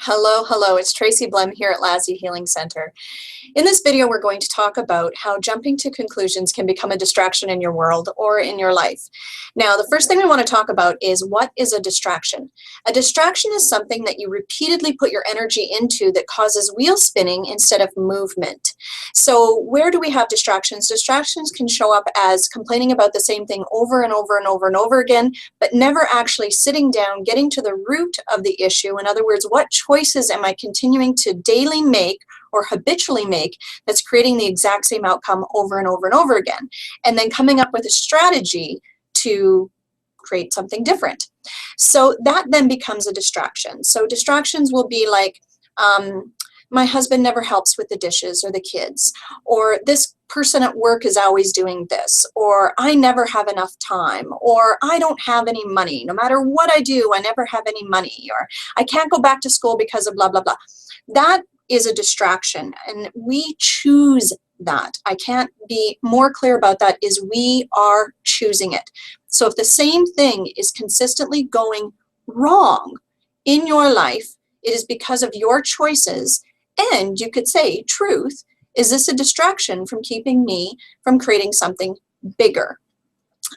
Hello, hello, it's Tracy Blehm here at Lasya Healing Centre. In this video, we're going to talk about how jumping to conclusions can become a distraction in your world or in your life. Now, the first thing we want to talk about is what is a distraction? A distraction is something that you repeatedly put your energy into that causes wheel spinning instead of movement. So where do we have distractions? Distractions can show up as complaining about the same thing over and over and over and over again, but never actually sitting down, getting to the root of the issue. In other words, what choices am I continuing to daily make or habitually make that's creating the exact same outcome over and over and over again? And then coming up with a strategy to create something different. So that then becomes a distraction. So distractions will be like, my husband never helps with the dishes or the kids, or this person at work is always doing this, or I never have enough time, or I don't have any money. No matter what I do, I never have any money, or I can't go back to school because of blah, blah, blah. That is a distraction, and we choose that. I can't be more clear about that, is we are choosing it. So if the same thing is consistently going wrong in your life, it is because of your choices. And you could say, truth, is this a distraction from keeping me from creating something bigger?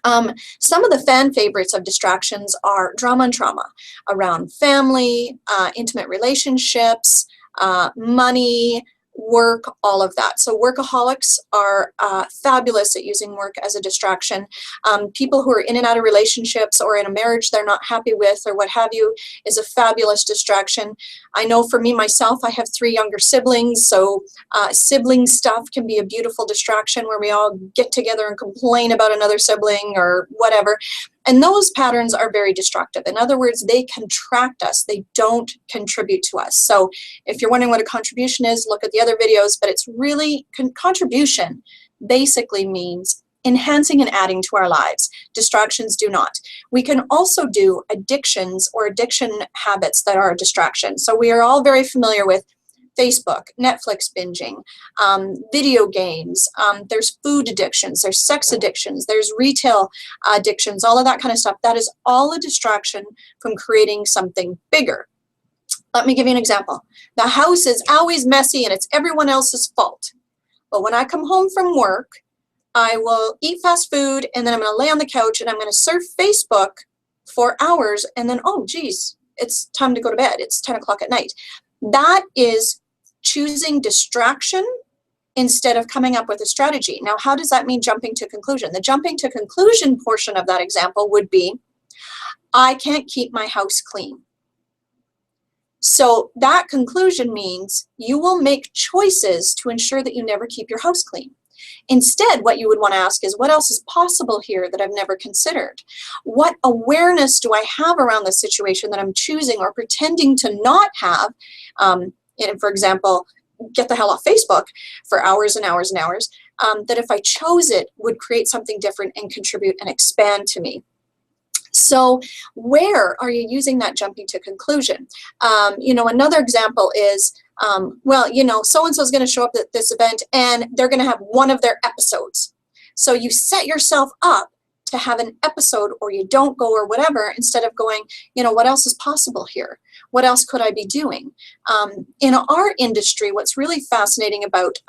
Some of the fan favorites of distractions are drama and trauma around family, intimate relationships, money, work, all of that. So workaholics are fabulous at using work as a distraction. People who are in and out of relationships or in a marriage they're not happy with or what have you is a fabulous distraction. I know for me myself, I have 3 younger siblings, so sibling stuff can be a beautiful distraction where we all get together and complain about another sibling or whatever. And those patterns are very destructive. In other words, they contract us. They don't contribute to us. So if you're wondering what a contribution is, look at the other videos, but it's really, contribution basically means enhancing and adding to our lives. Distractions do not. We can also do addictions or addiction habits that are a distraction. So we are all very familiar with Facebook, Netflix binging, video games, there's food addictions, there's sex addictions, there's retail addictions, all of that kind of stuff. That is all a distraction from creating something bigger. Let me give you an example. The house is always messy and it's everyone else's fault. But when I come home from work, I will eat fast food and then I'm going to lay on the couch and I'm going to surf Facebook for hours and then, oh, geez, it's time to go to bed. It's 10 o'clock at night. That is choosing distraction instead of coming up with a strategy. Now, how does that mean jumping to conclusion? The jumping to conclusion portion of that example would be, I can't keep my house clean. So that conclusion means you will make choices to ensure that you never keep your house clean. Instead, what you would want to ask is, what else is possible here that I've never considered? What awareness do I have around the situation that I'm choosing or pretending to not have? For example, get the hell off Facebook for hours and hours and hours, that if I chose it would create something different and contribute and expand to me. So where are you using that jumping to conclusion? Another example is, so-and-so is going to show up at this event and they're going to have one of their episodes. So you set yourself up to have an episode or you don't go or whatever, instead of going, what else is possible here? What else could I be doing? In our industry, what's really fascinating about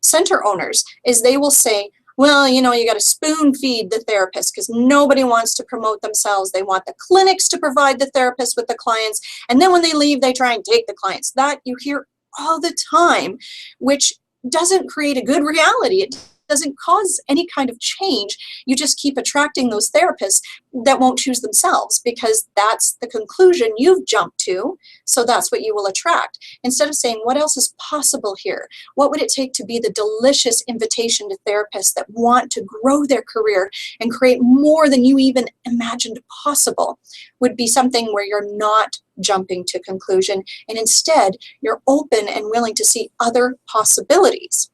center owners is they will say, well, you got to spoon feed the therapist because nobody wants to promote themselves. They want the clinics to provide the therapist with the clients. And then when they leave, they try and take the clients. That you hear all the time, which doesn't create a good reality. It doesn't cause any kind of change. You just keep attracting those therapists that won't choose themselves because that's the conclusion you've jumped to. So that's what you will attract. Instead of saying, what else is possible here? What would it take to be the delicious invitation to therapists that want to grow their career and create more than you even imagined possible? Would be something where you're not jumping to conclusion and instead you're open and willing to see other possibilities.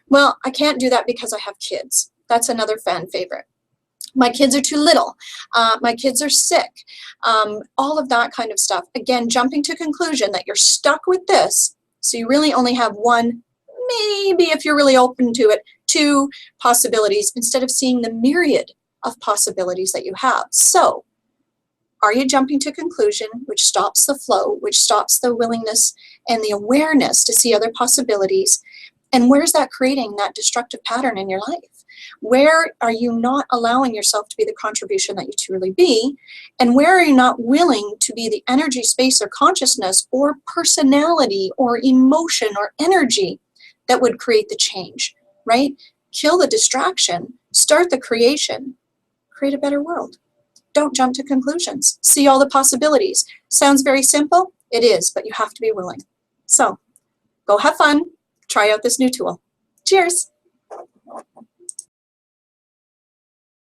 Well, I can't do that because I have kids. That's another fan favorite. My kids are too little. My kids are sick. All of that kind of stuff. Again, jumping to conclusion that you're stuck with this. So you really only have one, maybe if you're really open to it, 2 possibilities instead of seeing the myriad of possibilities that you have. So Are you jumping to conclusion, which stops the flow, which stops the willingness and the awareness to see other possibilities? And where's that creating that destructive pattern in your life? Where are you not allowing yourself to be the contribution that you truly be? And where are you not willing to be the energy, space, or consciousness, or personality, or emotion, or energy that would create the change, right? Kill the distraction, start the creation, create a better world. Don't jump to conclusions. See all the possibilities. Sounds very simple? It is, but you have to be willing. So go have fun. Try out this new tool. Cheers.